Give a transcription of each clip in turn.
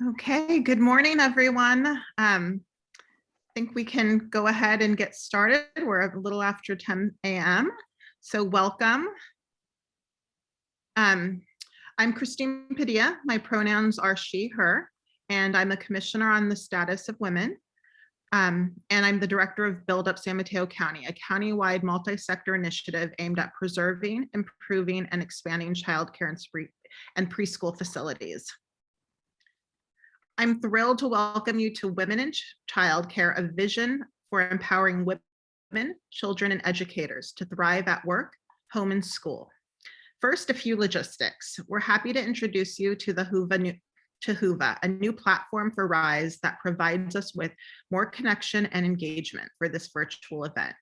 Okay, good morning, everyone. I think we can go ahead and get started. We're a little after 10 a.m., so welcome. I'm Christine Padilla. My pronouns are she, her, and I'm a commissioner on the status of women. And I'm the director of Build Up San Mateo County, a county-wide multi-sector initiative aimed at preserving, improving, and expanding childcare and preschool facilities. I'm thrilled to welcome you to Women in Childcare, a vision for empowering women, children, and educators to thrive at work, home, and school. First, a few logistics. We're happy to introduce you to the Whova, a new platform for RISE that provides us with more connection and engagement for this virtual event.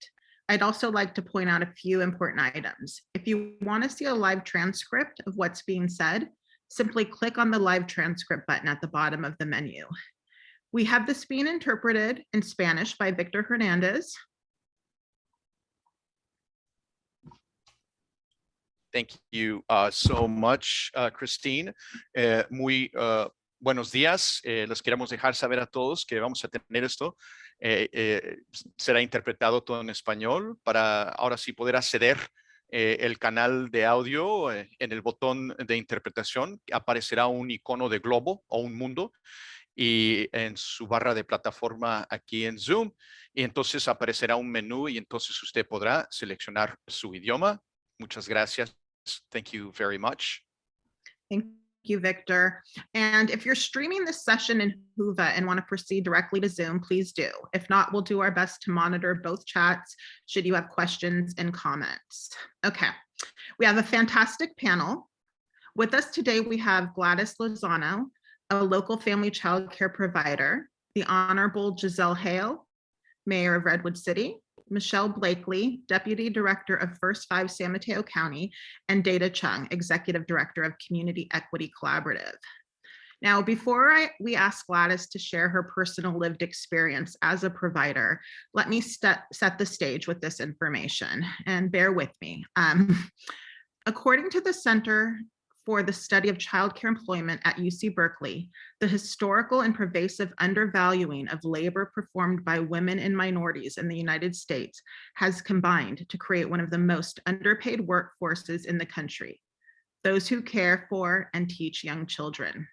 I'd also like to point out a few important items. If you want to see a live transcript of what's being said, simply click on the live transcript button at the bottom of the menu. We have this being interpreted in Spanish by Victor Hernandez. Thank you so much, Christine. Muy buenos días. Les queremos dejar saber a todos que vamos a tener esto. Será interpretado todo en español para ahora sí poder acceder el canal de audio. En el botón de interpretación aparecerá un icono de globo o un mundo y en su barra de plataforma aquí en Zoom, y entonces aparecerá un menú y entonces usted podrá seleccionar su idioma. Muchas gracias. Thank you very much. Thank you, Victor. And if you're streaming this session in Whova and want to proceed directly to Zoom, please do. If not, we'll do our best to monitor both chats should you have questions and comments. Okay, we have a fantastic panel. With us today, we have Gladys Lozano, a local family child care provider, the Honorable Giselle Hale, Mayor of Redwood City, Michelle Blakely, Deputy Director of First 5 San Mateo County, and Dayna Chung, Executive Director of Community Equity Collaborative. Now, before we ask Gladys to share her personal lived experience as a provider, let me set the stage with this information, and bear with me. According to the Center for the Study of Childcare Employment at UC Berkeley, the historical and pervasive undervaluing of labor performed by women and minorities in the United States has combined to create one of the most underpaid workforces in the country, those who care for and teach young children.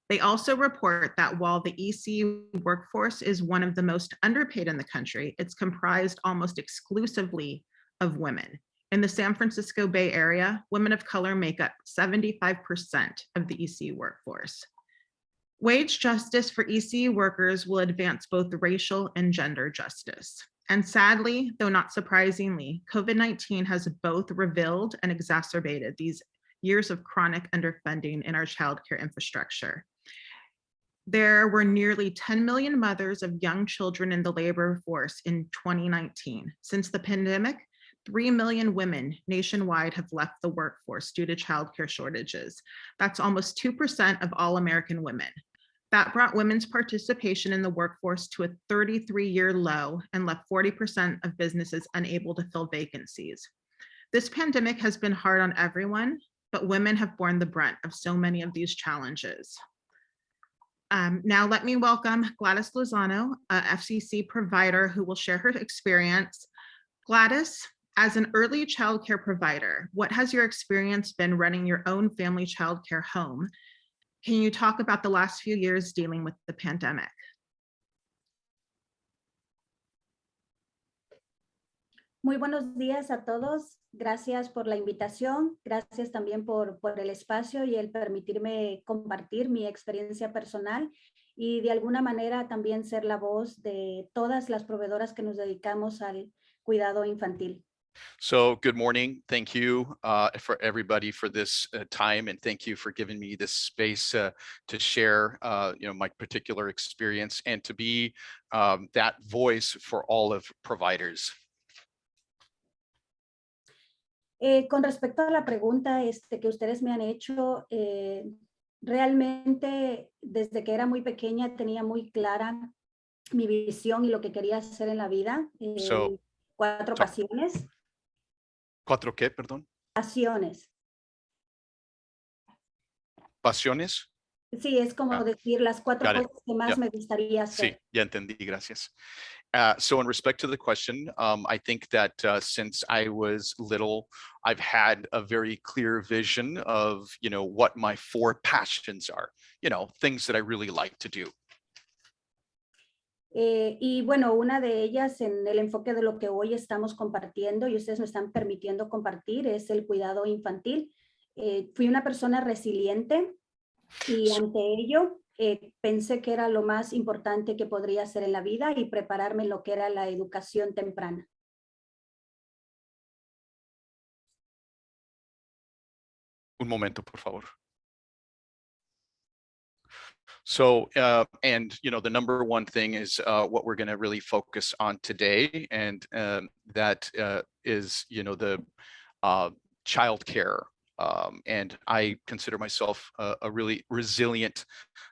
They also report that while the ECU workforce is one of the most underpaid in the country, it's comprised almost exclusively of women. In the San Francisco Bay Area, women of color make up 75% of the ECU workforce. Wage justice for ECU workers will advance both racial and gender justice. And sadly, though not surprisingly, COVID-19 has both revealed and exacerbated these years of chronic underfunding in our childcare infrastructure. There were nearly 10 million mothers of young children in the labor force in 2019. Since the pandemic, 3 million women nationwide have left the workforce due to childcare shortages. That's almost 2% of all American women. That brought women's participation in the workforce to a 33-year low and left 40% of businesses unable to fill vacancies. This pandemic has been hard on everyone, but women have borne the brunt of so many of these challenges. Now let me welcome Gladys Lozano, a FCC provider who will share her experience. Gladys, as an early childcare provider, what has your experience been running your own family childcare home? Can you talk about the last few years dealing with the pandemic? Muy buenos días a todos. Gracias por la invitación. Gracias también por el espacio y el permitirme compartir mi experiencia personal y de alguna manera también ser la voz de todas las proveedoras que nos dedicamos al cuidado infantil. So good morning. Thank you for everybody for this time, and thank you for giving me this space to share my particular experience and to be that voice for all of providers. Con respecto a la pregunta que ustedes me han hecho, realmente desde que era muy pequeña tenía muy clara mi visión y lo que quería hacer en la vida. 4 pasiones. ¿4 qué, perdón? Pasiones. Pasiones. Sí, es como Ah, decir las 4 got it. cosas que más Yeah. me gustaría Sí, hacer. ya entendí, gracias. So in respect to the question, I think that since I was little, I've had a very clear vision of, what my 4 passions are, things that I really like to do. Y bueno, una de ellas en el enfoque de lo que hoy estamos compartiendo y ustedes me están permitiendo compartir es el cuidado infantil. Fui una persona resiliente y ante ello pensé que era lo más importante que podría hacer en la vida y prepararme en lo que era la educación temprana. Un momento, por favor. So, and the number one thing is what we're going to really focus on today, and that is, the child care. And I consider myself a really resilient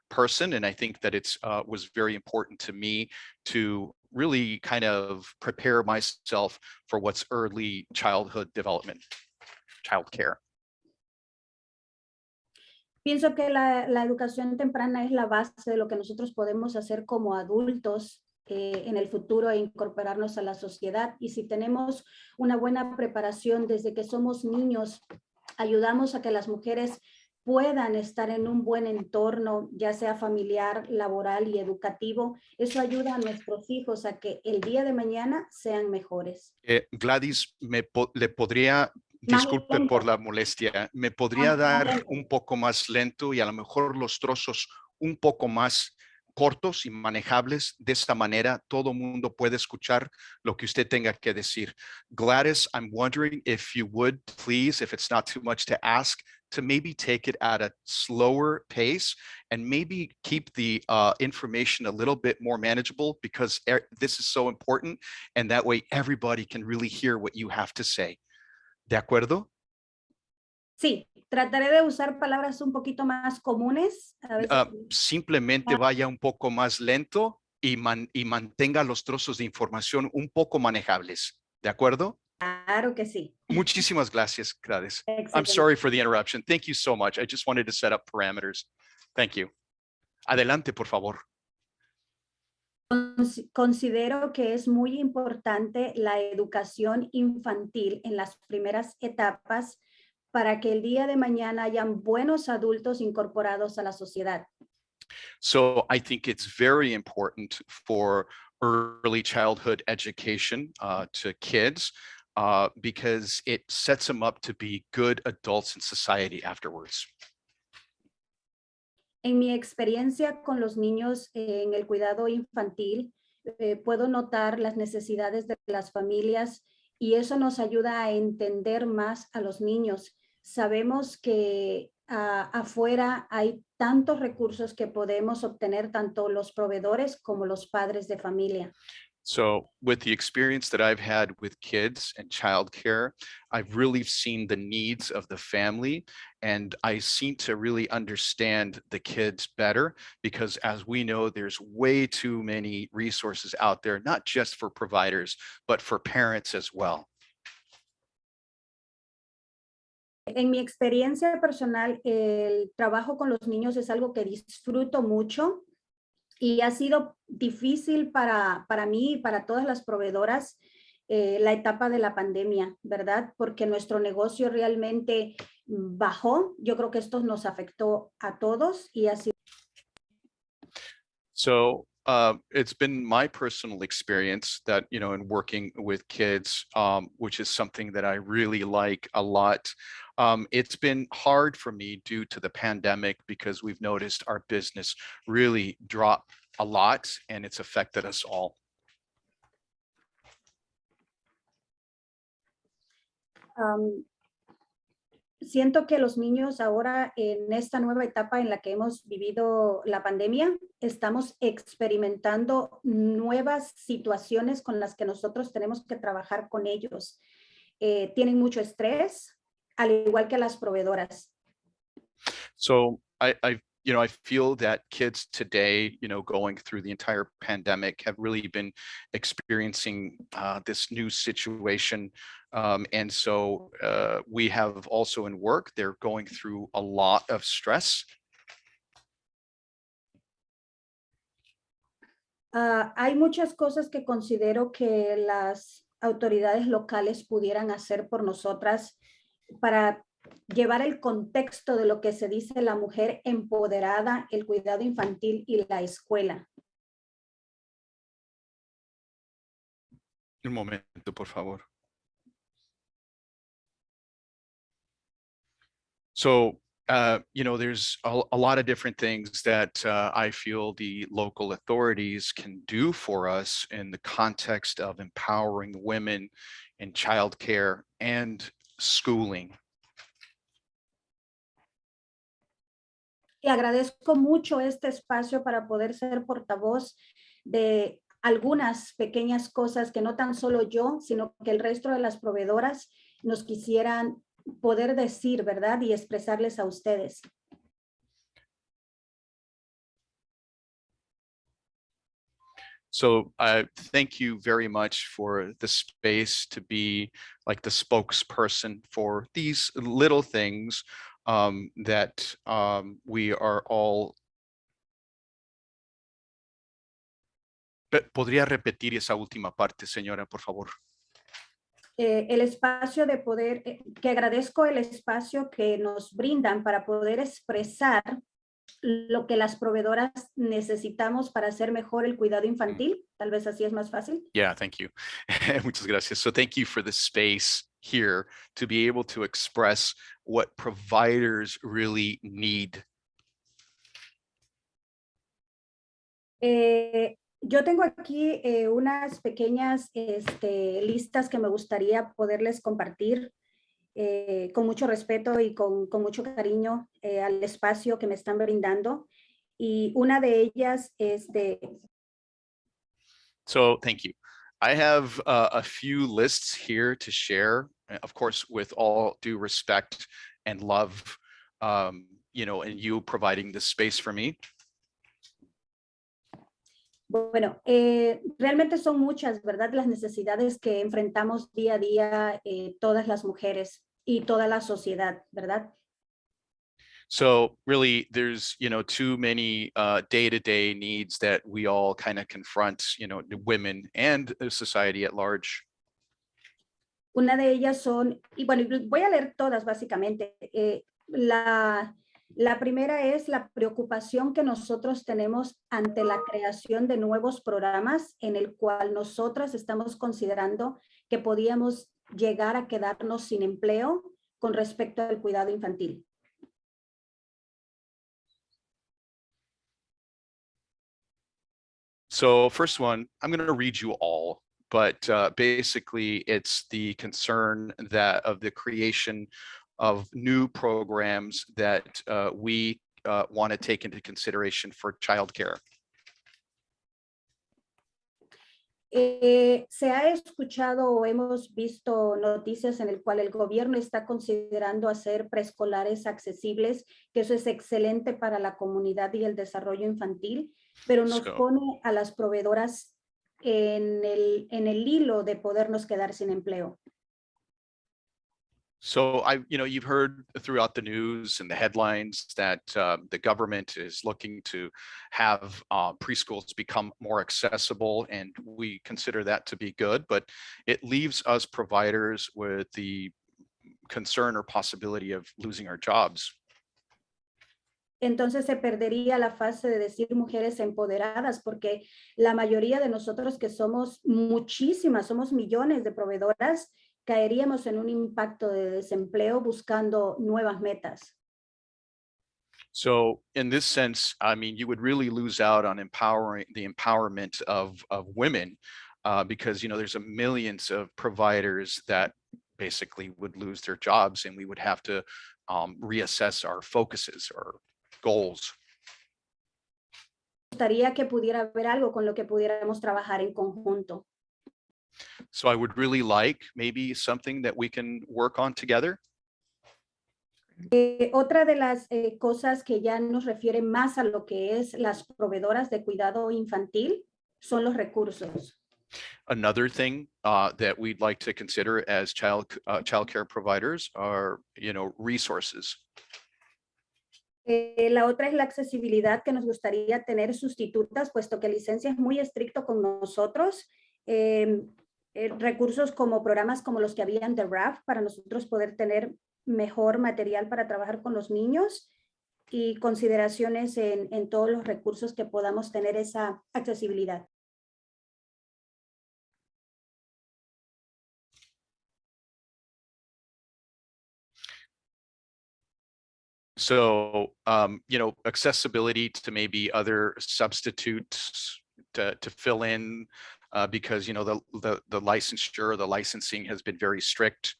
person, and I think that it's was very important to me to really kind of prepare myself for what's early childhood development, child care. Pienso que la educación temprana es la base de lo que nosotros podemos hacer como adultos en el futuro e incorporarnos a la sociedad. Y si tenemos una buena preparación desde que somos niños, ayudamos a que las mujeres puedan estar en un buen entorno, ya sea familiar, laboral y educativo. Eso ayuda a nuestros hijos a que el día de mañana sean mejores. Gladys, le podría, Más disculpe por lento. la molestia, me podría Más dar lento. un poco más lento y a lo mejor los trozos un poco más cortos y manejables. De esta manera, todo mundo puede escuchar lo que usted tenga que decir. Gladys, I'm wondering if you would please, if it's not too much to ask, to maybe take it at a slower pace and maybe keep the information a little bit more manageable, because this is so important, and that way everybody can really hear what you have to say. ¿De acuerdo? Sí, trataré de usar palabras un poquito más comunes. A veces Simplemente vaya un poco más lento y mantenga los trozos de información un poco manejables. ¿De acuerdo? claro que sí. Muchísimas gracias, Gladys. I'm Excelente. sorry for the interruption. Thank you so much. I just wanted to set up parameters. Thank you. Adelante, por favor. Considero que es muy importante la educación infantil en las primeras etapas para que el día de mañana hayan buenos adultos incorporados a la sociedad. So I think it's very important for early childhood education to kids because it sets them up to be good adults in society afterwards. En mi experiencia con los niños en el cuidado infantil, puedo notar las necesidades de las familias y eso nos ayuda a entender más a los niños. Sabemos que afuera hay tantos recursos que podemos obtener tanto los proveedores como los padres de familia. So with the experience that I've had with kids and childcare, I've really seen the needs of the family, and I seem to really understand the kids better, because as we know, there's way too many resources out there, not just for providers, but for parents as well. En mi experiencia personal, el trabajo con los niños es algo que disfruto mucho y ha sido difícil para mí y para todas las proveedoras la etapa de la pandemia, ¿verdad? Porque nuestro negocio realmente bajó. Yo creo que esto nos afectó a todos y ha sido. So it's been my personal experience that, in working with kids, which is something that I really like a lot. It's been hard for me due to the pandemic because we've noticed our business really drop a lot, and it's affected us all. Siento que los niños ahora en esta nueva etapa en la que hemos vivido la pandemia, estamos experimentando nuevas situaciones con las que nosotros tenemos que trabajar con ellos. Tienen mucho estrés, al igual que las proveedoras. So I feel that kids today, going through the entire pandemic, have really been experiencing this new situation. And so we have also in work, they're going through a lot of stress. Hay muchas cosas que considero que las autoridades locales pudieran hacer por nosotras para llevar el contexto de lo que se dice la mujer empoderada, el cuidado infantil y la escuela. Un momento, por favor. So, you know, there's a lot of different things that I feel the local authorities can do for us in the context of empowering women in childcare and schooling. Y agradezco mucho este espacio para poder ser portavoz de algunas pequeñas cosas que no tan solo yo, sino que el resto de las proveedoras nos quisieran poder decir, ¿verdad? Y expresarles a ustedes. So thank you very much for the space to be like the spokesperson for these little things that we are all. ¿Podría repetir esa última parte, señora, por favor? El espacio de poder, que agradezco el espacio que nos brindan para poder expresar lo que las proveedoras necesitamos para hacer mejor el cuidado infantil. Tal vez así es más fácil. Yeah, thank you. Muchas gracias. So thank you for the space here to be able to express what providers really need. Yo tengo aquí unas pequeñas listas que me gustaría poderles compartir con mucho respeto y con mucho cariño al espacio que me están brindando. Y una de ellas es de... So thank you. I have a few lists here to share, of course, with all due respect and love, you know, and you providing this space for me. Bueno, realmente son muchas, ¿verdad? Las necesidades que enfrentamos día a día todas las mujeres y toda la sociedad, ¿verdad? So really, there's, you know, too many day-to-day needs that we all kind of confront, you know, the women and the society at large. Una de ellas son, y bueno, voy a leer todas básicamente. La primera es la preocupación que nosotros tenemos ante la creación de nuevos programas en el cual nosotras estamos considerando que podíamos llegar a quedarnos sin empleo con respecto al cuidado infantil. So first one, I'm going to read you all, but basically it's the concern that of the creation of new programs that we want to take into consideration for childcare. Se ha escuchado o hemos visto noticias en el cual el gobierno está considerando hacer preescolares accesibles, que eso es excelente para la comunidad y el desarrollo infantil, pero nos pone a las proveedoras en el hilo de podernos quedar sin empleo. So you know, you've heard throughout the news and the headlines that the government is looking to have preschools become more accessible, and we consider that to be good, but it leaves us providers with the concern or possibility of losing our jobs. Entonces se perdería la fase de decir mujeres empoderadas, porque la mayoría de nosotros que somos muchísimas, somos millones de proveedoras, caeríamos en un impacto de desempleo buscando nuevas metas. So in this sense, I mean, you would really lose out on empowering the empowerment of women because, you know, there's millions of providers that basically would lose their jobs, and we would have to reassess our focuses or goals. Me gustaría que pudiera haber algo con lo que pudiéramos trabajar en conjunto. So I would really like maybe something that we can work on together. Otra de las cosas que ya nos refiere más a lo que es las proveedoras de cuidado infantil son los recursos. Another thing that we'd like to consider as child care providers are, you know, resources. La otra es la accesibilidad, que nos gustaría tener sustitutas, puesto que licencia es muy estricto con nosotros. Recursos como programas como los que habían de RAF para nosotros poder tener mejor material para trabajar con los niños, y consideraciones en todos los recursos que podamos tener esa accesibilidad. So, accessibility to maybe other substitutes to fill in, because, the licensure, the licensing has been very strict.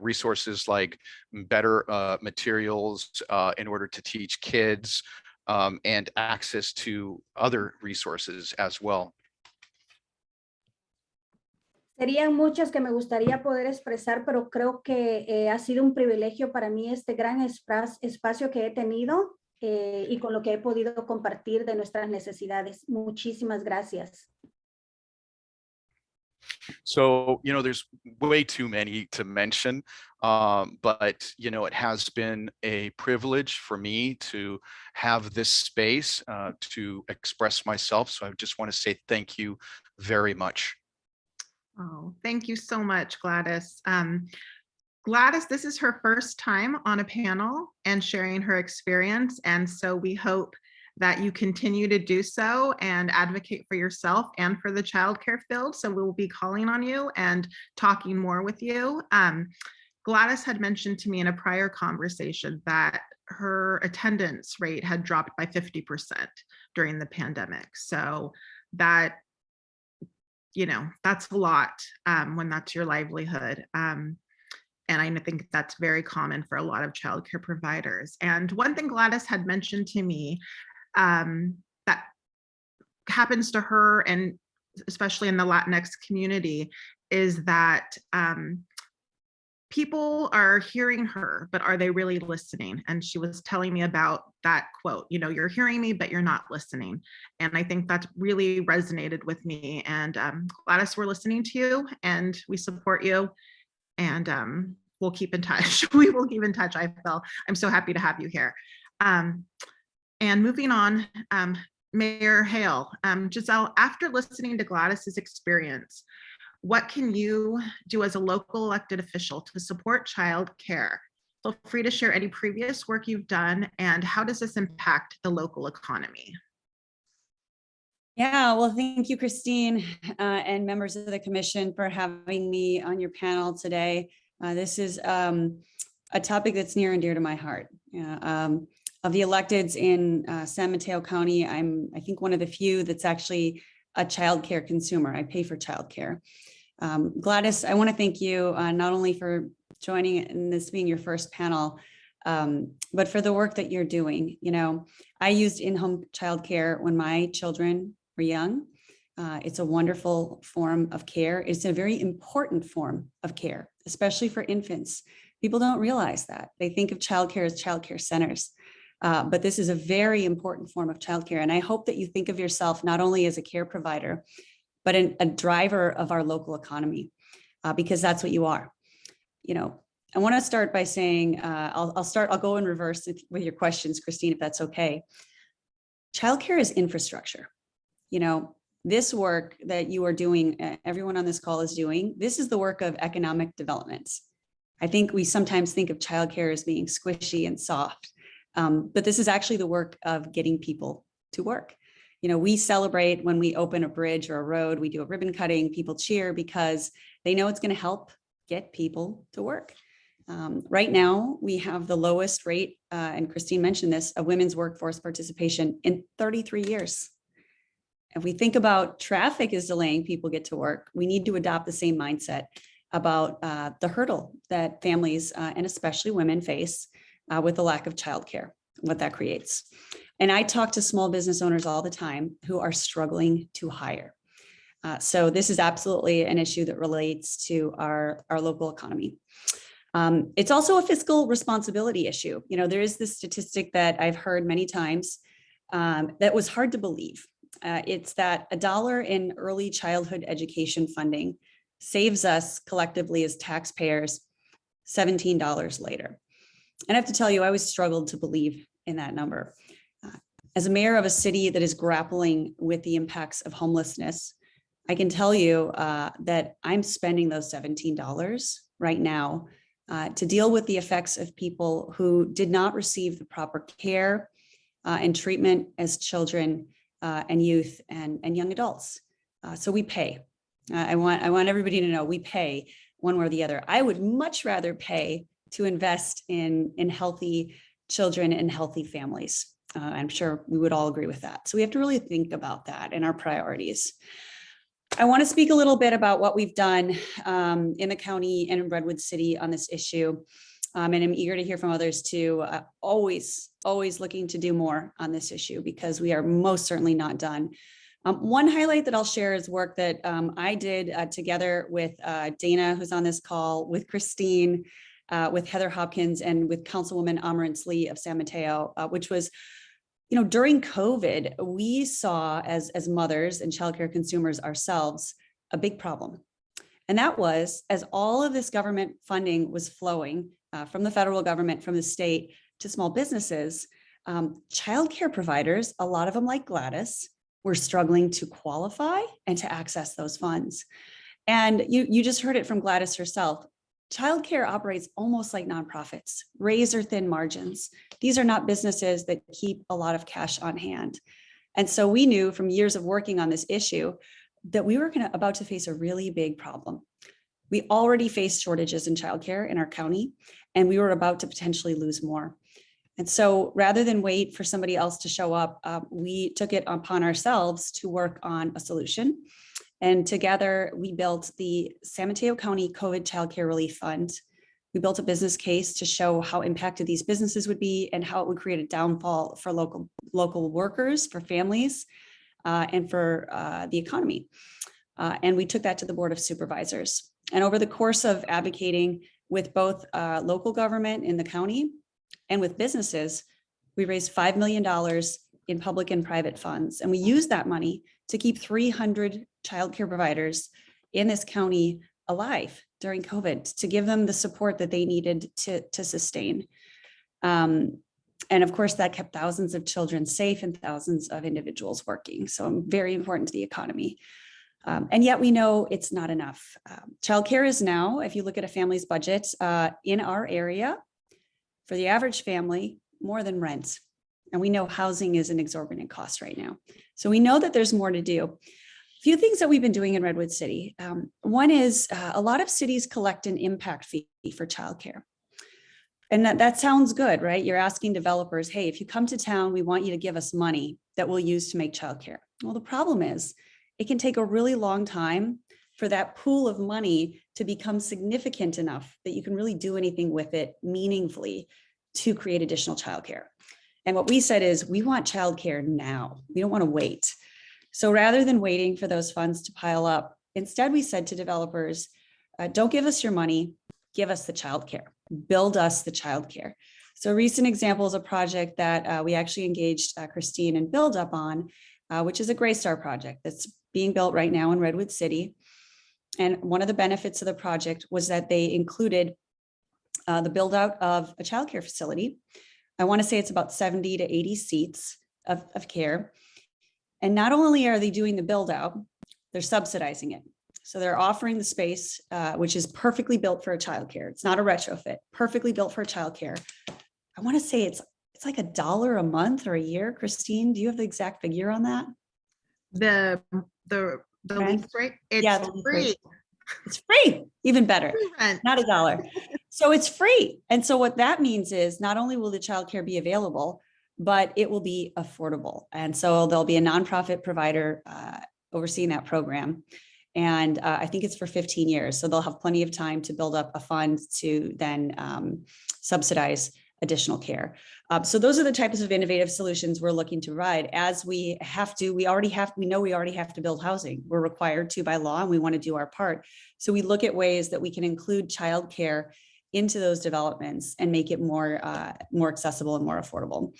Resources like better materials in order to teach kids, and access to other resources as well. Serían muchas que me gustaría poder expresar, pero creo que ha sido un privilegio para mí este gran espacio que he tenido y con lo que he podido compartir de nuestras necesidades. Muchísimas gracias. So, there's way too many to mention, but, it has been a privilege for me to have this space to express myself. So I just want to say thank you very much. Oh, thank you so much, Gladys. Gladys, this is her first time on a panel and sharing her experience. And so we hope that you continue to do so and advocate for yourself and for the childcare field. So we will be calling on you and talking more with you. Gladys had mentioned to me in a prior conversation that her attendance rate had dropped by 50% during the pandemic. So that, that's a lot when that's your livelihood. And I think that's very common for a lot of childcare providers. And one thing Gladys had mentioned to me that happens to her, and especially in the Latinx community, is that people are hearing her, but are they really listening? And she was telling me about that quote, you're hearing me, but you're not listening. And I think that really resonated with me. And Gladys, we're listening to you and we support you. And we'll keep in touch. We will keep in touch. I'm so happy to have you here. And moving on, Mayor Hale, Giselle, after listening to Gladys's experience, what can you do as a local elected official to support child care? Feel free to share any previous work you've done, and how does this impact the local economy? Yeah, well, thank you, Christine, and members of the commission for having me on your panel today. This is a topic that's near and dear to my heart. Of the electeds in San Mateo County, I'm, I think, one of the few that's actually a childcare consumer. I pay for childcare. Gladys, I want to thank you not only for joining and this being your first panel, but for the work that you're doing. I used in-home childcare when my children were young. It's a wonderful form of care. It's a very important form of care, especially for infants. People don't realize that. They think of childcare as childcare centers. But this is a very important form of childcare. And I hope that you think of yourself not only as a care provider, but a driver of our local economy, because that's what you are. I want to start by saying, I'll go in reverse with your questions, Christine, if that's okay. Childcare is infrastructure. This work that you are doing, everyone on this call is doing, this is the work of economic development. I think we sometimes think of childcare as being squishy and soft. But this is actually the work of getting people to work. We celebrate when we open a bridge or a road, we do a ribbon cutting, people cheer because they know it's going to help get people to work. Right now, we have the lowest rate, and Christine mentioned this, of women's workforce participation in 33 years. If we think about traffic is delaying people get to work, we need to adopt the same mindset about the hurdle that families and especially women face with the lack of childcare, what that creates. And I talk to small business owners all the time who are struggling to hire. So this is absolutely an issue that relates to our local economy. It's also a fiscal responsibility issue. There is this statistic that I've heard many times that was hard to believe. It's that $1 in early childhood education funding saves us collectively as taxpayers $17 later. And I have to tell you, I always struggled to believe in that number. As a mayor of a city that is grappling with the impacts of homelessness, I can tell you that I'm spending those $17 right now to deal with the effects of people who did not receive the proper care and treatment as children and youth and young adults. So we pay. I want everybody to know we pay one way or the other. I would much rather pay to invest in healthy children and healthy families. I'm sure we would all agree with that. So we have to really think about that and our priorities. I want to speak a little bit about what we've done in the county and in Redwood City on this issue. And I'm eager to hear from others too. Always looking to do more on this issue because we are most certainly not done. One highlight that I'll share is work that I did together with Dayna, who's on this call, with Christine, with Heather Hopkins, and with Councilwoman Amarantz Lee of San Mateo, which was, during COVID, we saw as mothers and childcare consumers ourselves, a big problem. And that was, as all of this government funding was flowing from the federal government, from the state to small businesses, childcare providers, a lot of them like Gladys, were struggling to qualify and to access those funds. And you just heard it from Gladys herself. Childcare operates almost like nonprofits, razor thin margins. These are not businesses that keep a lot of cash on hand. And so we knew from years of working on this issue that we were about to face a really big problem. We already faced shortages in childcare in our county, and we were about to potentially lose more. And so rather than wait for somebody else to show up, we took it upon ourselves to work on a solution. And together we built the San Mateo County COVID Childcare Relief Fund. We built a business case to show how impacted these businesses would be and how it would create a downfall for local workers, for families, and for the economy. And we took that to the Board of Supervisors. And over the course of advocating with both local government in the county and with businesses, we raised $5 million in public and private funds. And we used that money to keep 300 childcare providers in this county alive during COVID, to give them the support that they needed to sustain. And of course, that kept thousands of children safe and thousands of individuals working. So very important to the economy. And yet we know it's not enough. Childcare is now, if you look at a family's budget in our area, for the average family, more than rent. And we know housing is an exorbitant cost right now. So we know that there's more to do. A few things that we've been doing in Redwood City. One is a lot of cities collect an impact fee for childcare. And that sounds good, right? You're asking developers, hey, if you come to town, we want you to give us money that we'll use to make childcare. Well, the problem is it can take a really long time for that pool of money to become significant enough that you can really do anything with it meaningfully to create additional childcare. And what we said is we want childcare now. We don't want to wait. So rather than waiting for those funds to pile up, instead we said to developers, don't give us your money, give us the childcare, build us the childcare. So a recent example is a project that we actually engaged Christine and Build Up on, which is a Gray Star project that's being built right now in Redwood City. And one of the benefits of the project was that they included the build out of a childcare facility. I want to say it's about 70 to 80 seats of care. And not only are they doing the build out, they're subsidizing it. So they're offering the space, which is perfectly built for a childcare. It's not a retrofit, perfectly built for a childcare. I want to say it's like $1 a month or a year. Christine, do you have the exact figure on that? The lease rate? It's free. It's free, even better, Free rent. not $1. So it's free. And so what that means is not only will the childcare be available, but it will be affordable. And so there'll be a nonprofit provider overseeing that program. And I think it's for 15 years. So they'll have plenty of time to build up a fund to then subsidize additional care. So those are the types of innovative solutions we're looking to provide as we know we already have to build housing. We're required to by law, and we want to do our part. So we look at ways that we can include childcare into those developments and make it more accessible and more affordable.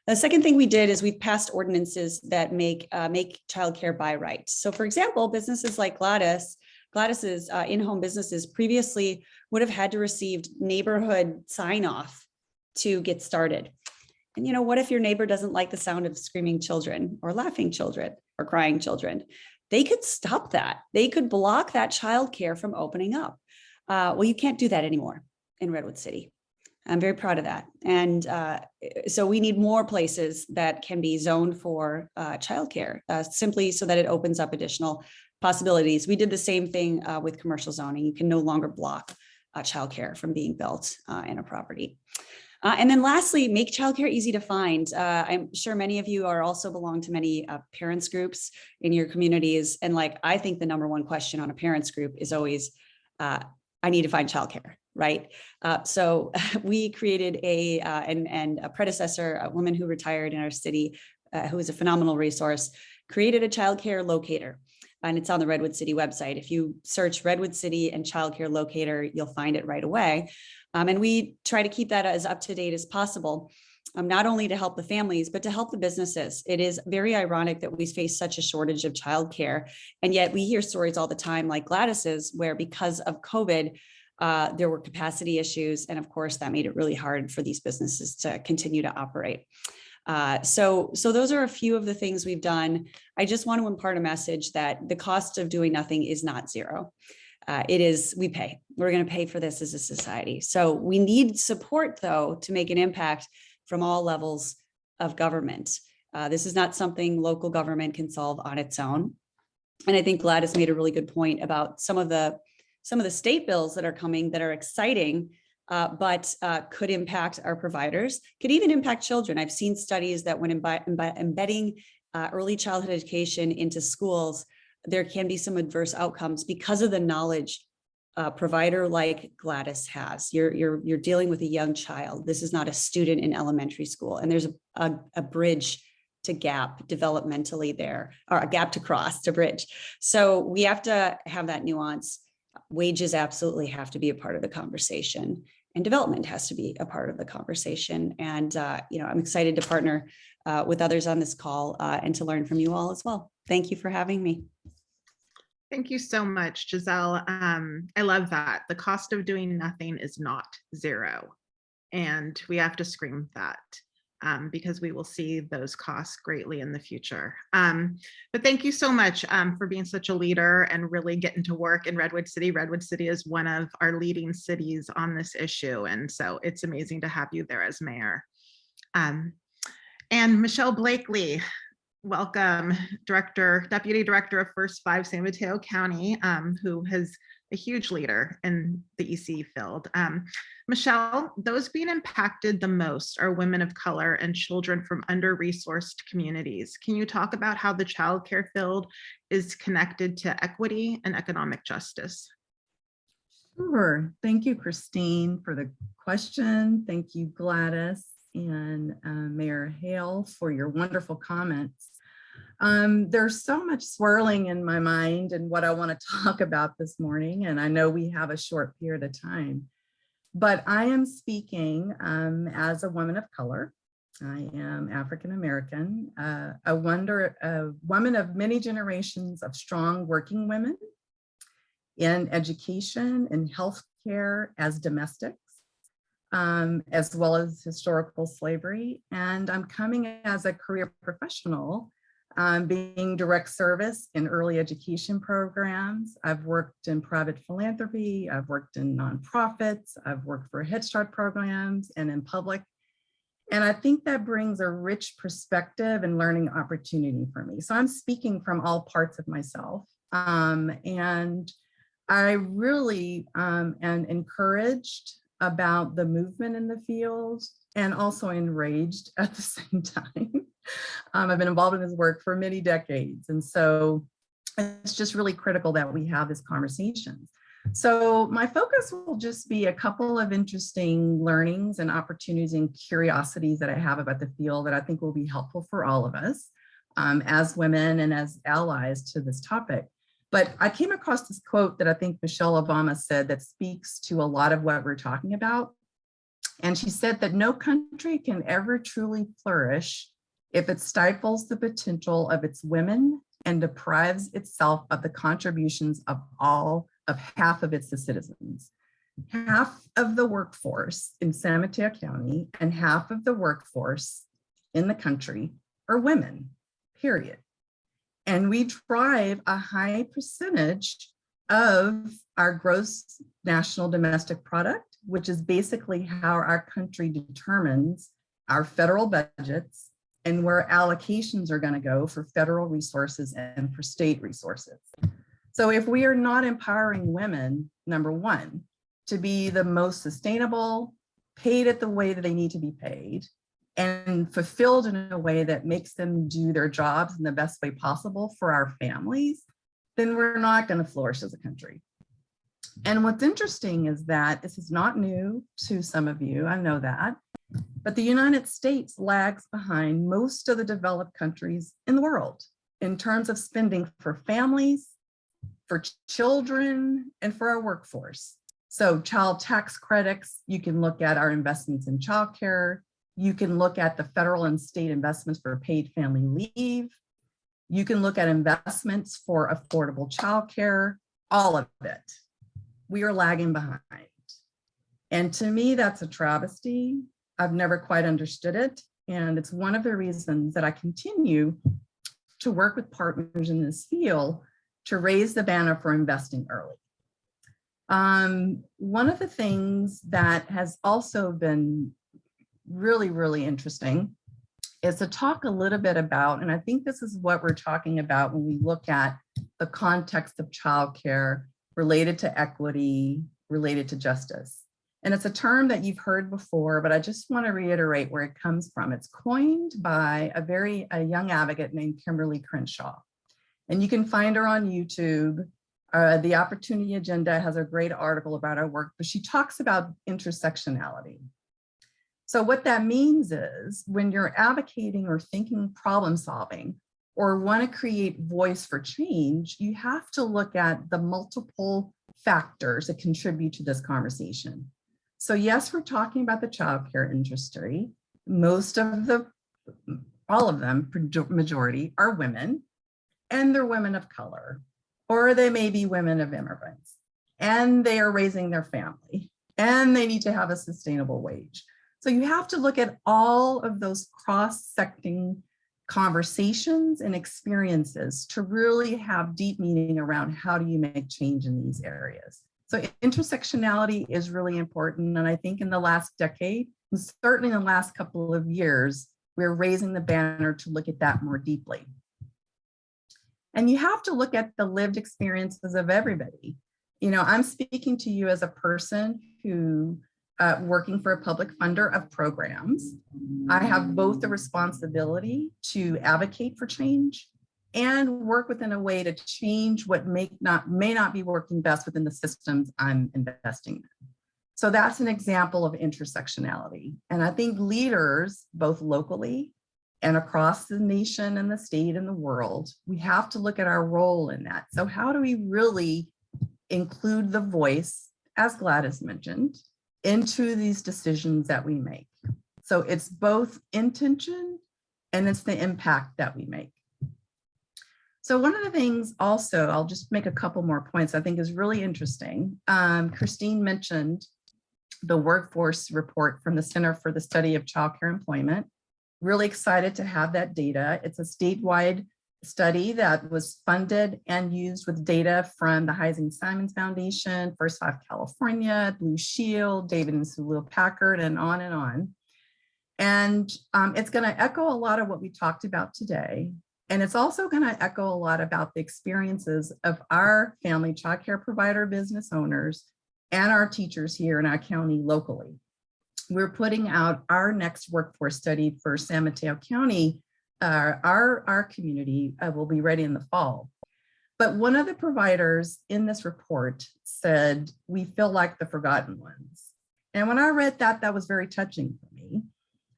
The second thing we did is we passed ordinances that make childcare by right. So for example, businesses like Gladys's in-home businesses previously would have had to receive neighborhood sign off to get started. And what if your neighbor doesn't like the sound of screaming children or laughing children or crying children? They could stop that. They could block that childcare from opening up. Well, you can't do that anymore in Redwood City. I'm very proud of that. And so we need more places that can be zoned for childcare, simply so that it opens up additional possibilities. We did the same thing with commercial zoning. You can no longer block childcare from being built in a property. And then lastly, make childcare easy to find. I'm sure many of you are also belong to many parents groups in your communities. And I think the number one question on a parents group is always, I need to find childcare, right? So we created and a predecessor, a woman who retired in our city, who is a phenomenal resource, created a childcare locator. And it's on the Redwood City website. If you search Redwood City and childcare locator, you'll find it right away. And we try to keep that as up to date as possible, not only to help the families, but to help the businesses. It is very ironic that we face such a shortage of childcare. And yet we hear stories all the time like Gladys's, where because of COVID, there were capacity issues. And of course, that made it really hard for these businesses to continue to operate. So those are a few of the things we've done. I just want to impart a message that the cost of doing nothing is not zero. We pay. We're going to pay for this as a society. So we need support, though, to make an impact from all levels of government. This is not something local government can solve on its own. And I think Gladys made a really good point about some of the state bills that are coming that are exciting, but could impact our providers, could even impact children. I've seen studies that when embedding early childhood education into schools, there can be some adverse outcomes because of the knowledge a provider like Gladys has. You're dealing with a young child. This is not a student in elementary school. And there's a bridge to gap developmentally there, or a gap to cross to bridge. So we have to have that nuance. Wages absolutely have to be a part of the conversation, and development has to be a part of the conversation. And I'm excited to partner with others on this call and to learn from you all as well. Thank you for having me. Thank you so much, Giselle. I love that. The cost of doing nothing is not zero. And we have to scream that because we will see those costs greatly in the future. But thank you so much for being such a leader and really getting to work in Redwood City. Redwood City is one of our leading cities on this issue. And so it's amazing to have you there as mayor. And Michelle Blakely, welcome, Deputy Director of First Five San Mateo County, who is a huge leader in the EC field. Michelle, those being impacted the most are women of color and children from under-resourced communities. Can you talk about how the childcare field is connected to equity and economic justice? Sure. Thank you, Christine, for the question. Thank you, Gladys and Mayor Hale, for your wonderful comments. There's so much swirling in my mind and what I want to talk about this morning, and I know we have a short period of time, but I am speaking as a woman of color. I am African-American, a woman of many generations of strong working women in education and healthcare as domestics, as well as historical slavery. And I'm coming as a career professional, being direct service in early education programs. I've worked in private philanthropy, I've worked in nonprofits, I've worked for Head Start programs and in public. And I think that brings a rich perspective and learning opportunity for me. So I'm speaking from all parts of myself. And I really am encouraged about the movement in the field and also enraged at the same time. I've been involved in this work for many decades. And so it's just really critical that we have this conversation. So my focus will just be a couple of interesting learnings and opportunities and curiosities that I have about the field that I think will be helpful for all of us as women and as allies to this topic. But I came across this quote that I think Michelle Obama said that speaks to a lot of what we're talking about. And she said that no country can ever truly flourish if it stifles the potential of its women and deprives itself of the contributions of half of its citizens. half of the workforce in San Mateo County and half of the workforce in the country are women, period. And we drive a high percentage of our gross national domestic product, which is basically how our country determines our federal budgets and where allocations are going to go for federal resources and for state resources. So if we are not empowering women, number one, to be the most sustainable, paid at the way that they need to be paid, and fulfilled in a way that makes them do their jobs in the best way possible for our families, then we're not going to flourish as a country. And what's interesting is that this is not new to some of you, I know that, but the United States lags behind most of the developed countries in the world in terms of spending for families, for children, and for our workforce. So child tax credits, you can look at our investments in childcare. You can look at the federal and state investments for paid family leave. You can look at investments for affordable childcare, all of it. We are lagging behind. And to me, that's a travesty. I've never quite understood it. And it's one of the reasons that I continue to work with partners in this field to raise the banner for investing early. One of the things that has also been really, really interesting is to talk a little bit about, and I think this is what we're talking about when we look at the context of childcare related to equity, related to justice. And it's a term that you've heard before, but I just want to reiterate where it comes from. It's coined by a young advocate named Kimberly Crenshaw. And you can find her on YouTube. The Opportunity Agenda has a great article about our work, but she talks about intersectionality. So what that means is when you're advocating or thinking problem solving or want to create voice for change, you have to look at the multiple factors that contribute to this conversation. So yes, we're talking about the childcare industry. All of them, majority, are women, and they're women of color, or they may be women of immigrants, and they are raising their family, and they need to have a sustainable wage. So you have to look at all of those cross-secting conversations and experiences to really have deep meaning around how do you make change in these areas. So intersectionality is really important. And I think in the last decade, and certainly in the last couple of years, we're raising the banner to look at that more deeply. And you have to look at the lived experiences of everybody. You know, I'm speaking to you as a person who working for a public funder of programs. I have both the responsibility to advocate for change and work within a way to change what may not be working best within the systems I'm investing in. So that's an example of intersectionality. And I think leaders, both locally and across the nation and the state and the world, we have to look at our role in that. So how do we really include the voice, as Gladys mentioned, into these decisions that we make? So it's both intention and it's the impact that we make. So one of the things also, I'll just make a couple more points I think is really interesting. Christine mentioned the workforce report from the Center for the Study of Childcare Employment. Really excited to have that data. It's a statewide study that was funded and used with data from the Heising Simons Foundation, First Five California, Blue Shield, David and Sue Packard, and on and on. And it's going to echo a lot of what we talked about today. And it's also going to echo a lot about the experiences of our family childcare provider business owners and our teachers here in our county locally. We're putting out our next workforce study for San Mateo County. Our community will be ready in the fall. But one of the providers in this report said, we feel like the forgotten ones. And when I read that, that was very touching for me,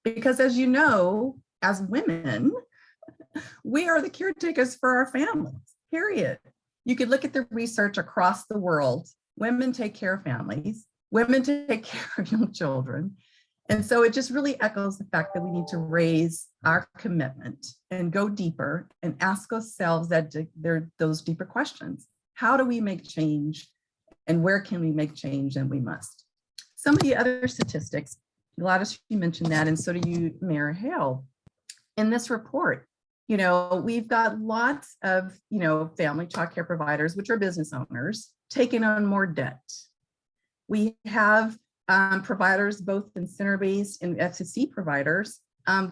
because as you know, as women, we are the caretakers for our families, period. You could look at the research across the world. Women take care of families, women take care of young children. And so it just really echoes the fact that we need to raise our commitment and go deeper and ask ourselves those deeper questions. How do we make change? and where can we make change, and we must. Some of the other statistics, Gladys, you mentioned that, and so do you, Mayor Hale. In this report, we've got lots of, family child care providers, which are business owners, taking on more debt. We have providers, both in center-based and FCC providers,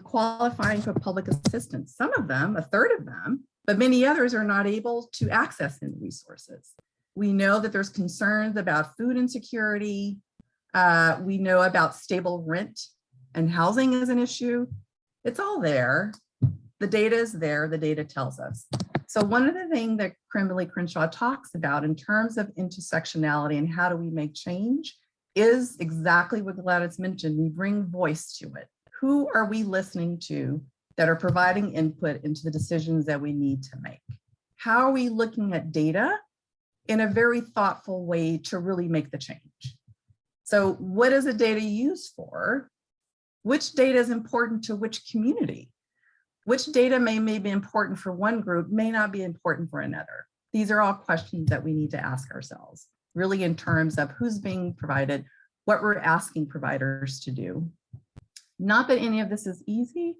qualifying for public assistance. Some of them, a third of them, but many others are not able to access any resources. We know that there's concerns about food insecurity. We know about stable rent and housing is an issue. It's all there. The data is there. The data tells us. So one of the things that Kimberly Crenshaw talks about in terms of intersectionality and how do we make change is exactly what Gladys mentioned. We bring voice to it. Who are we listening to that are providing input into the decisions that we need to make? How are we looking at data in a very thoughtful way to really make the change? So what is the data used for? Which data is important to which community? Which data may be important for one group, may not be important for another. These are all questions that we need to ask ourselves, really in terms of who's being provided, what we're asking providers to do. Not that any of this is easy,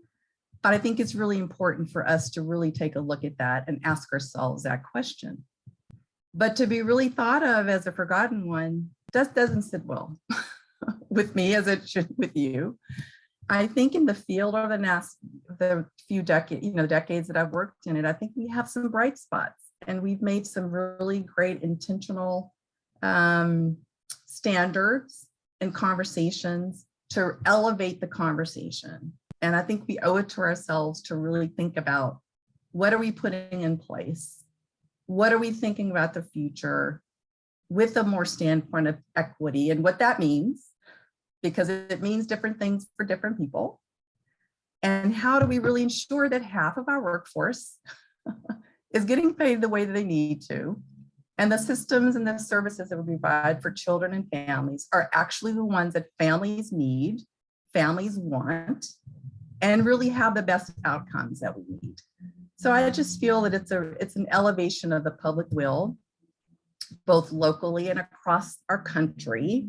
but I think it's really important for us to really take a look at that and ask ourselves that question. But to be really thought of as a forgotten one, just doesn't sit well with me as it should with you. I think in the field over the few decades that I've worked in it, I think we have some bright spots, and we've made some really great intentional standards and conversations to elevate the conversation. And I think we owe it to ourselves to really think about what are we putting in place? What are we thinking about the future with a more standpoint of equity and what that means, because it means different things for different people. And how do we really ensure that half of our workforce is getting paid the way that they need to? And the systems and the services that we provide for children and families are actually the ones that families need, families want, and really have the best outcomes that we need. So I just feel that it's an elevation of the public will, both locally and across our country,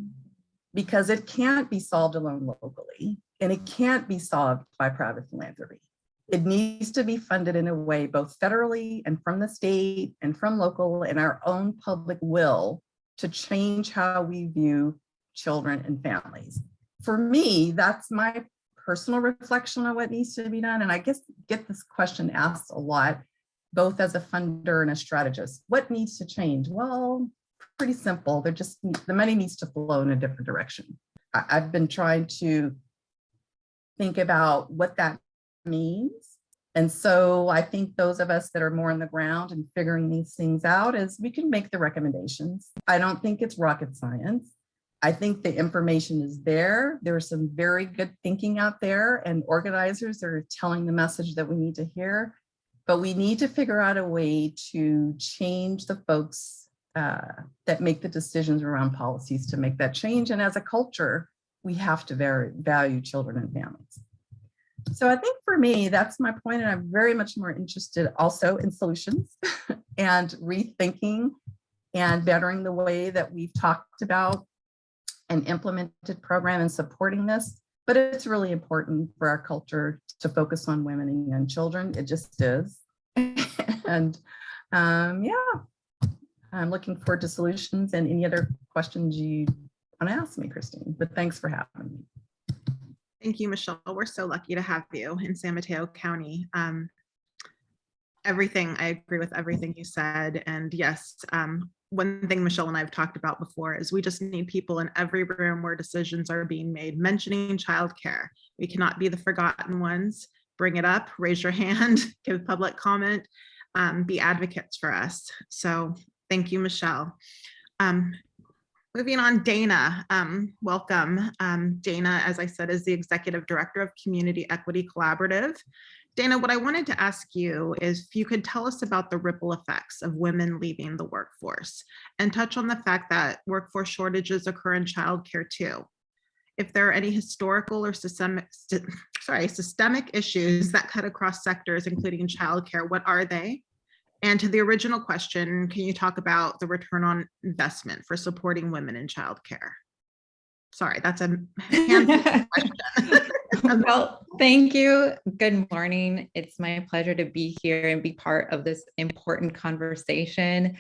because it can't be solved alone locally, and it can't be solved by private philanthropy. It needs to be funded in a way, both federally and from the state and from local, and our own public will to change how we view children and families. For me, that's my personal reflection on what needs to be done. And I guess get this question asked a lot, both as a funder and a strategist. What needs to change? Well, pretty simple. The money needs to flow in a different direction. I've been trying to think about what that means. And so I think those of us that are more on the ground and figuring these things out is we can make the recommendations. I don't think it's rocket science. I think the information is there. There's some very good thinking out there, and organizers are telling the message that we need to hear, but we need to figure out a way to change the folks that make the decisions around policies to make that change. And as a culture, we have to value children and families. So I think for me, that's my point. And I'm very much more interested also in solutions and rethinking and bettering the way that we've talked about and implemented program and supporting this. But it's really important for our culture to focus on women and young children. It just is. And yeah, I'm looking forward to solutions and any other questions you want to ask me, Christine. But thanks for having me. Thank you, Michelle. We're so lucky to have you in San Mateo County. I agree with everything you said. And yes, one thing Michelle and I have talked about before is we just need people in every room where decisions are being made, mentioning childcare. We cannot be the forgotten ones. Bring it up, raise your hand, give public comment, be advocates for us. So thank you, Michelle. Moving on, Dayna, welcome. Dayna, as I said, is the Executive Director of Community Equity Collaborative. Dayna, what I wanted to ask you is if you could tell us about the ripple effects of women leaving the workforce and touch on the fact that workforce shortages occur in childcare too. If there are any historical or systemic issues that cut across sectors, including childcare, what are they? And to the original question, can you talk about the return on investment for supporting women in childcare? Sorry, that's a handful of question. Well, thank you. Good morning. It's my pleasure to be here and be part of this important conversation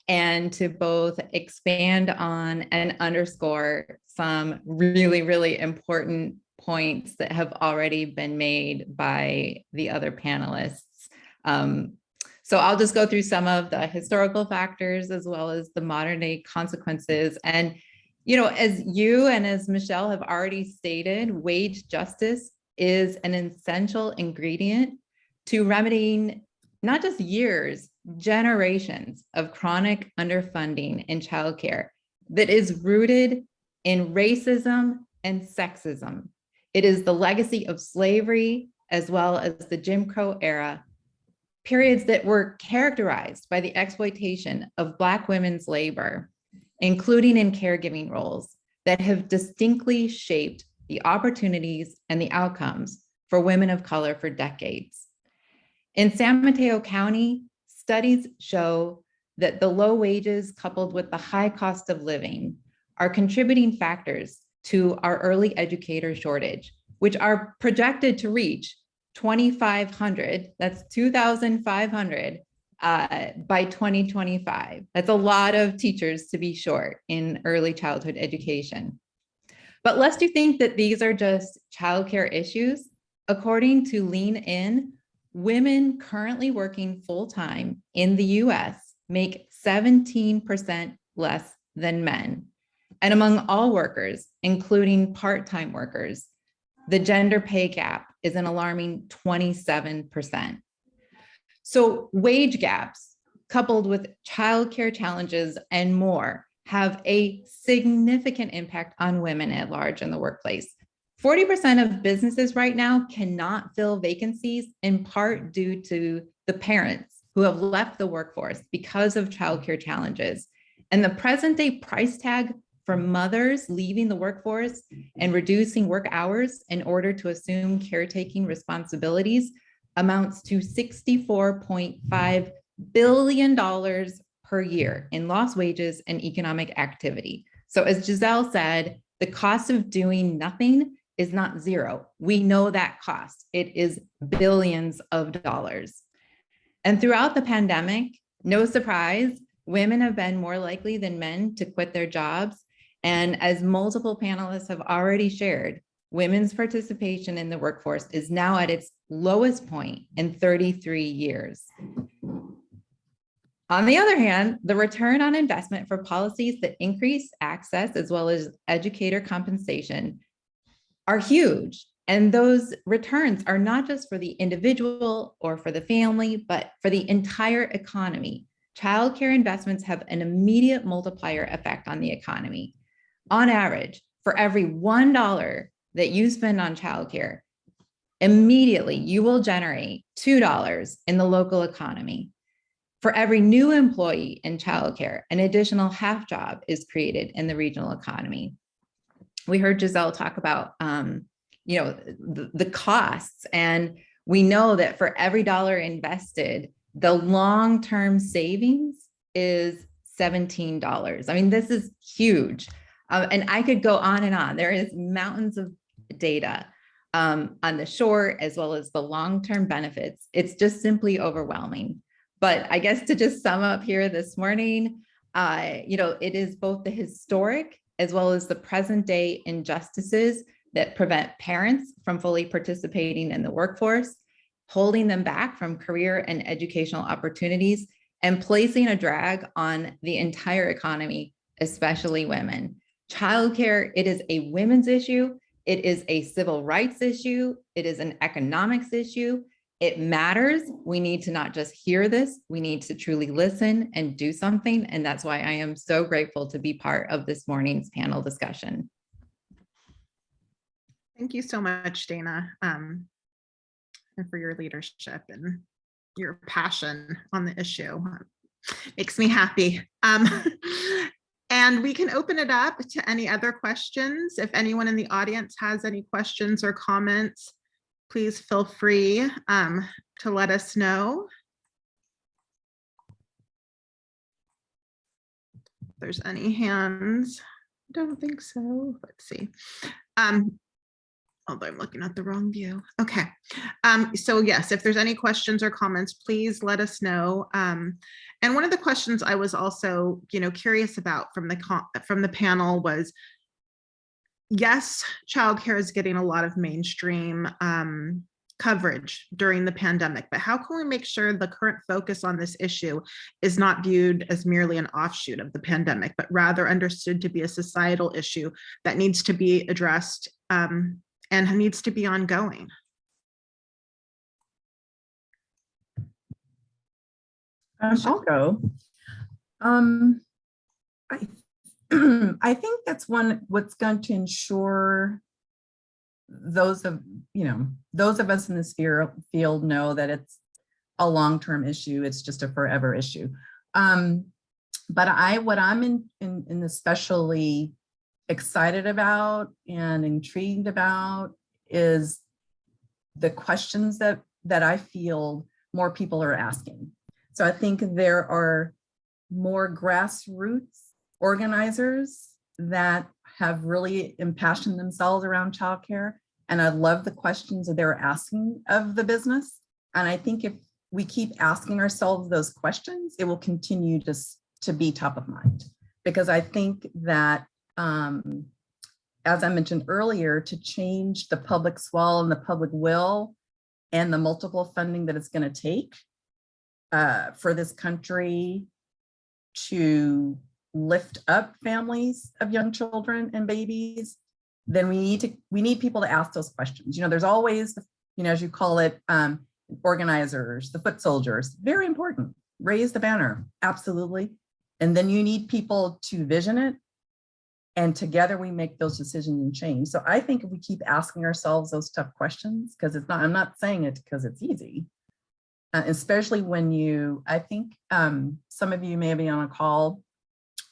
and to both expand on and underscore some really, really important points that have already been made by the other panelists. So I'll just go through some of the historical factors as well as the modern day consequences. And as you and as Michelle have already stated, wage justice is an essential ingredient to remedying not just years, generations of chronic underfunding in childcare that is rooted in racism and sexism. It is the legacy of slavery as well as the Jim Crow era, periods that were characterized by the exploitation of Black women's labor, including in caregiving roles, that have distinctly shaped the opportunities and the outcomes for women of color for decades. In San Mateo County, studies show that the low wages coupled with the high cost of living are contributing factors to our early educator shortage, which are projected to reach 2,500, that's 2,500 by 2025. That's a lot of teachers to be short in early childhood education. But lest you think that these are just childcare issues, according to Lean In, women currently working full-time in the US make 17% less than men. And among all workers, including part-time workers, the gender pay gap is an alarming 27%. So wage gaps coupled with childcare challenges and more have a significant impact on women at large in the workplace. 40% of businesses right now cannot fill vacancies in part due to the parents who have left the workforce because of childcare challenges. And the present day price tag for mothers leaving the workforce and reducing work hours in order to assume caretaking responsibilities amounts to $64.5 billion per year in lost wages and economic activity. So as Giselle said, the cost of doing nothing is not zero. We know that cost. It is billions of dollars. And throughout the pandemic, no surprise, women have been more likely than men to quit their jobs. And as multiple panelists have already shared, women's participation in the workforce is now at its lowest point in 33 years. On the other hand, the return on investment for policies that increase access as well as educator compensation are huge. And those returns are not just for the individual or for the family, but for the entire economy. Childcare investments have an immediate multiplier effect on the economy. On average, for every $1 that you spend on childcare, immediately you will generate $2 in the local economy. For every new employee in childcare, an additional half job is created in the regional economy. We heard Giselle talk about the costs, and we know that for every dollar invested, the long-term savings is $17. I mean, this is huge. And I could go on and on. There is mountains of data on the short as well as the long-term benefits. It's just simply overwhelming. But I guess to just sum up here this morning, it is both the historic as well as the present day injustices that prevent parents from fully participating in the workforce, holding them back from career and educational opportunities, and placing a drag on the entire economy, especially women. Childcare, it is a women's issue. It is a civil rights issue. It is an economics issue. It matters. We need to not just hear this, we need to truly listen and do something. And that's why I am so grateful to be part of this morning's panel discussion. Thank you so much, Dayna, and for your leadership and your passion on the issue. Makes me happy. And we can open it up to any other questions. If anyone in the audience has any questions or comments, please feel free to let us know. there's any hands. I don't think so. Let's see. Although I'm looking at the wrong view. Okay. So yes, if there's any questions or comments, please let us know. And one of the questions I was also, curious about from the panel was, yes, childcare is getting a lot of mainstream coverage during the pandemic, but how can we make sure the current focus on this issue is not viewed as merely an offshoot of the pandemic, but rather understood to be a societal issue that needs to be addressed and needs to be ongoing? I'll go. I think that's what's going to ensure those of us in this field know that it's a long-term issue. It's just a forever issue. But what I'm especially excited about and intrigued about is the questions that I feel more people are asking. So I think there are more grassroots organizers that have really impassioned themselves around childcare. And I love the questions that they're asking of the business. And I think if we keep asking ourselves those questions, it will continue to be top of mind. Because I think that, as I mentioned earlier, to change the public swell and the public will and the multiple funding that it's going to take for this country to lift up families of young children and babies, then we need people to ask those questions. There's always, as you call it, organizers, the foot soldiers, very important. Raise the banner, absolutely. And then you need people to vision it, and together we make those decisions and change. So I think if we keep asking ourselves those tough questions, because I'm not saying it because it's easy, especially when I think some of you may be on a call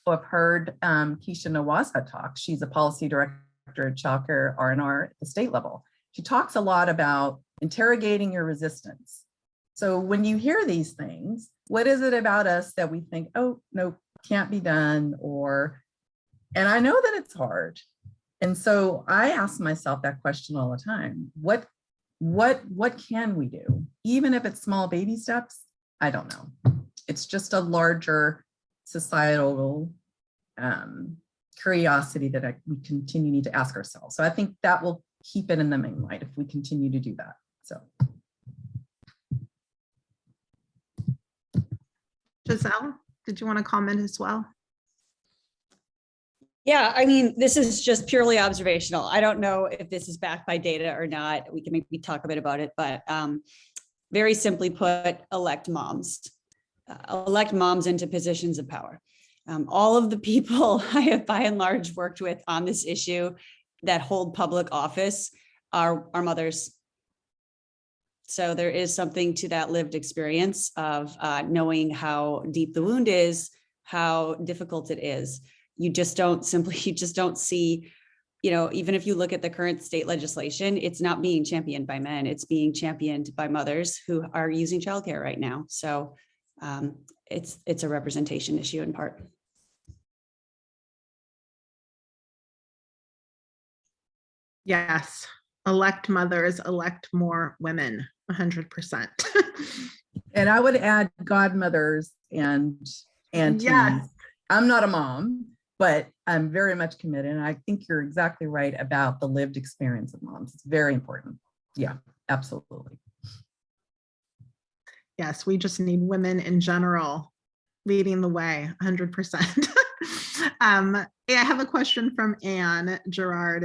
who have heard Keisha Nawasa talk. She's a policy director at Childcare R&R at the state level. She talks a lot about interrogating your resistance. So when you hear these things, what is it about us that we think, oh, no, can't be done? And I know that it's hard. And so I ask myself that question all the time. What can we do? Even if it's small baby steps, I don't know. It's just a larger societal curiosity that we continue need to ask ourselves. So I think that will keep it in the main light if we continue to do that. So. Giselle, did you want to comment as well? Yeah, I mean, this is just purely observational. I don't know if this is backed by data or not. We can maybe talk a bit about it, but very simply put, elect moms. Elect moms into positions of power. All of the people I have by and large worked with on this issue that hold public office are mothers. So there is something to that lived experience of knowing how deep the wound is, how difficult it is. You just don't see, even if you look at the current state legislation, it's not being championed by men, it's being championed by mothers who are using childcare right now. So it's a representation issue in part. Yes, elect mothers, elect more women, 100%. And I would add godmothers and aunties. Yes. I'm not a mom, but I'm very much committed. And I think you're exactly right about the lived experience of moms. It's very important. Yeah, absolutely. Yes, we just need women in general leading the way, 100%. I have a question from Anne Gerard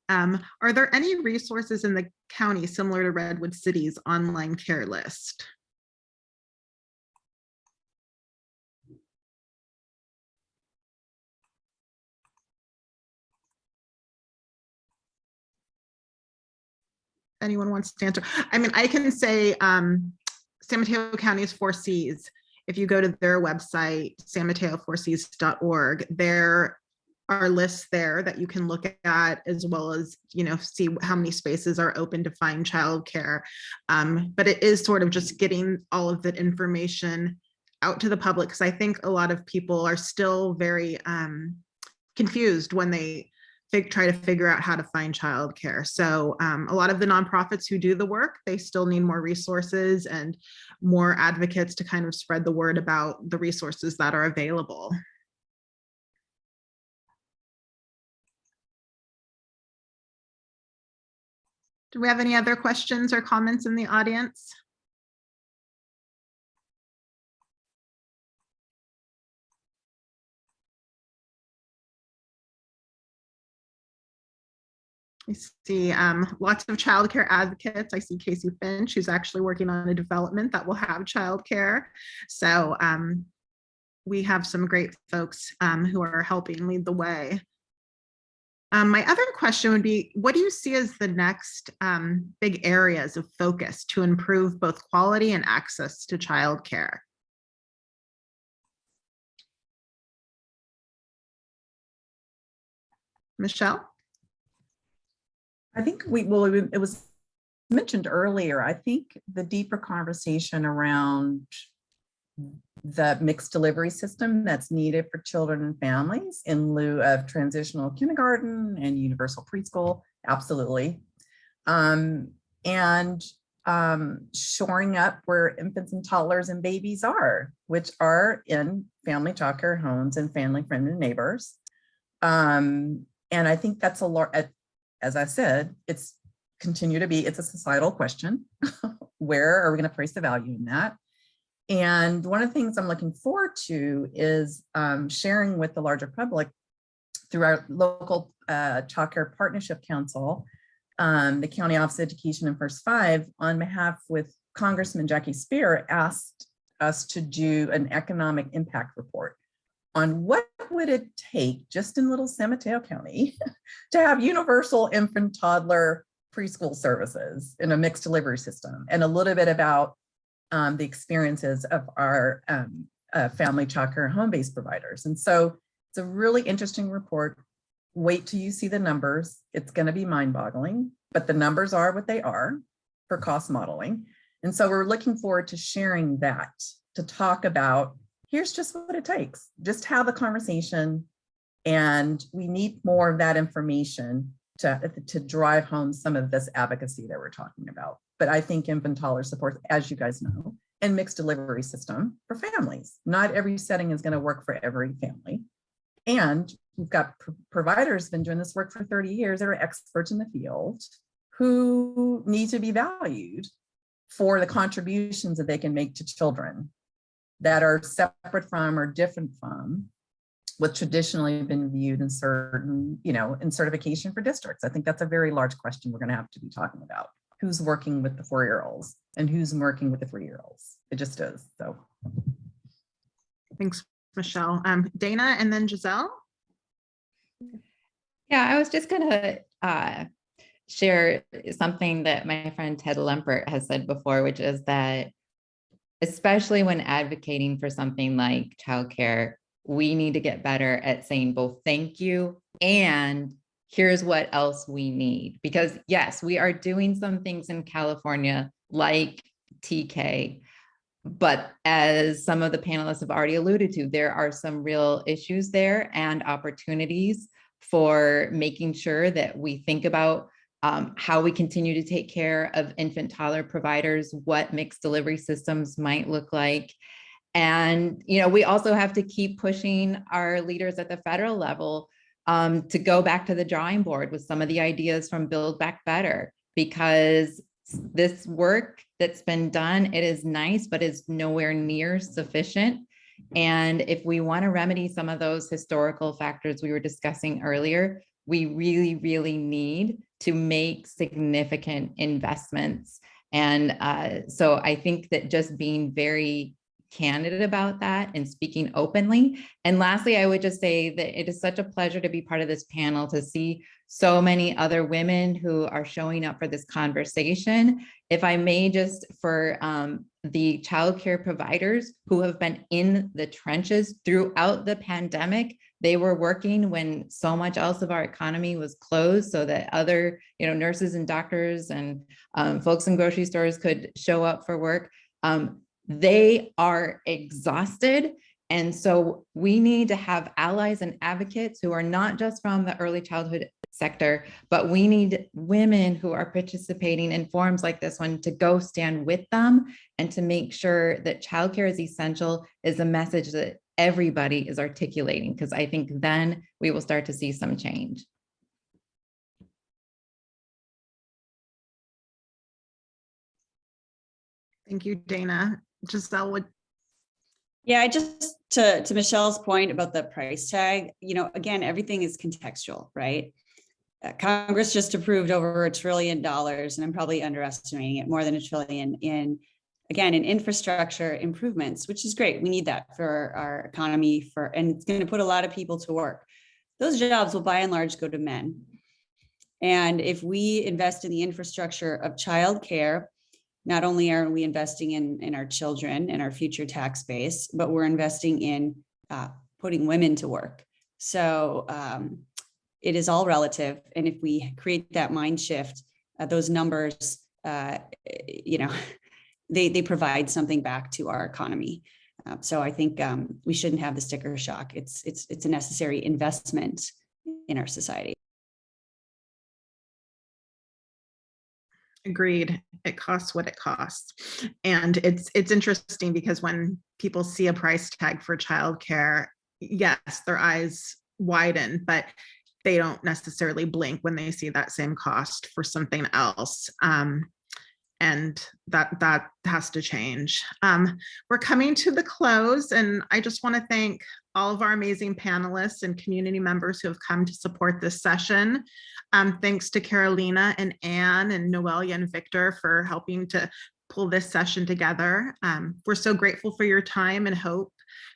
are there any resources in the county similar to Redwood City's online care list? Anyone wants to answer? I mean, I can say San Mateo County's 4Cs. If you go to their website, sanmateo4cs.org, there are lists there that you can look at, as well as, see how many spaces are open to find childcare. But it is sort of just getting all of that information out to the public, because I think a lot of people are still very confused when they try to figure out how to find childcare. So a lot of the nonprofits who do the work, they still need more resources and more advocates to kind of spread the word about the resources that are available. Do we have any other questions or comments in the audience? I see lots of childcare advocates. I see Casey Finch, who's actually working on a development that will have childcare. So we have some great folks who are helping lead the way. My other question would be, what do you see as the next big areas of focus to improve both quality and access to childcare? Michelle? I think it was mentioned earlier, I think the deeper conversation around the mixed delivery system that's needed for children and families in lieu of transitional kindergarten and universal preschool, absolutely. And shoring up where infants and toddlers and babies are, which are in family childcare homes and family-friendly neighbors. And I think that's a lot. As I said, it's a societal question. Where are we going to place the value in that? And one of the things I'm looking forward to is sharing with the larger public through our local childcare partnership council, the County Office of Education and First Five, on behalf with Congressman Jackie Spear, asked us to do an economic impact report on what would it take just in little San Mateo County to have universal infant toddler preschool services in a mixed delivery system, and a little bit about the experiences of our family childcare home-based providers. And so it's a really interesting report. Wait till you see the numbers. It's going to be mind-boggling, but the numbers are what they are for cost modeling. And so we're looking forward to sharing that, to talk about, here's just what it takes. Just have the conversation, and we need more of that information to drive home some of this advocacy that we're talking about. But I think infant toddler support, as you guys know, and mixed delivery system for families. Not every setting is going to work for every family. And we've got providers been doing this work for 30 years that are experts in the field who need to be valued for the contributions that they can make to children that are separate from or different from what traditionally been viewed in certain, in certification for districts. I think that's a very large question we're going to have to be talking about. Who's working with the 4-year-olds and who's working with the 3-year-olds? It just is. So Thanks, Michelle. Dayna and then Giselle. Yeah, I was just going to share something that my friend Ted Lempert has said before, which is that especially when advocating for something like childcare, we need to get better at saying both thank you and here's what else we need. Because yes, we are doing some things in California like TK, but as some of the panelists have already alluded to, there are some real issues there and opportunities for making sure that we think about how we continue to take care of infant toddler providers, what mixed delivery systems might look like. And, we also have to keep pushing our leaders at the federal level to go back to the drawing board with some of the ideas from Build Back Better, because this work that's been done, it is nice, but is nowhere near sufficient. And if we want to remedy some of those historical factors we were discussing earlier, we really, really need to make significant investments. And so I think that just being very candid about that and speaking openly. And lastly, I would just say that it is such a pleasure to be part of this panel, to see so many other women who are showing up for this conversation. If I may, just for the childcare providers who have been in the trenches throughout the pandemic, they were working when so much else of our economy was closed, so that other, nurses and doctors and folks in grocery stores could show up for work. they are exhausted. And so we need to have allies and advocates who are not just from the early childhood sector, but we need women who are participating in forums like this one to go stand with them and to make sure that childcare is essential is a message that everybody is articulating, because I think then we will start to see some change. Thank you, Dayna. Giselle, would Yeah, I just to Michelle's point about the price tag, again, everything is contextual, right? Congress just approved over $1 trillion, and I'm probably underestimating it, more than $1 trillion in infrastructure improvements, which is great. We need that for our economy, and it's going to put a lot of people to work. Those jobs will by and large go to men. And if we invest in the infrastructure of childcare, not only are we investing in our children and our future tax base, but we're investing in putting women to work. So it is all relative. And if we create that mind shift, those numbers, they provide something back to our economy. So I think we shouldn't have the sticker shock. It's a necessary investment in our society. Agreed. It costs what it costs. And it's interesting because when people see a price tag for childcare, yes, their eyes widen, but they don't necessarily blink when they see that same cost for something else. And that has to change. We're coming to the close, and I just want to thank all of our amazing panelists and community members who have come to support this session. Thanks to Carolina and Anne and Noelia and Victor for helping to pull this session together. We're so grateful for your time and hope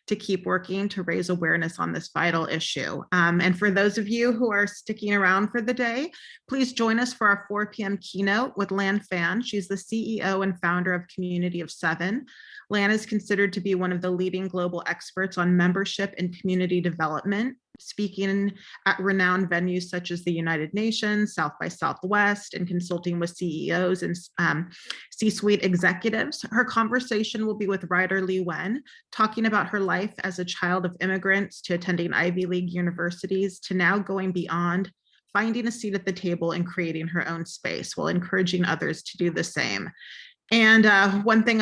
to keep working to raise awareness on this vital issue. And for those of you who are sticking around for the day, please join us for our 4 p.m. keynote with Lan Fan. She's the CEO and founder of Community of 7. Lan is considered to be one of the leading global experts on membership and community development, speaking at renowned venues such as the United Nations, South by Southwest, and consulting with CEOs and C-suite executives. Her conversation will be with writer Li Wen, talking about her life as a child of immigrants to attending Ivy League universities to now going beyond, finding a seat at the table and creating her own space while encouraging others to do the same. And one thing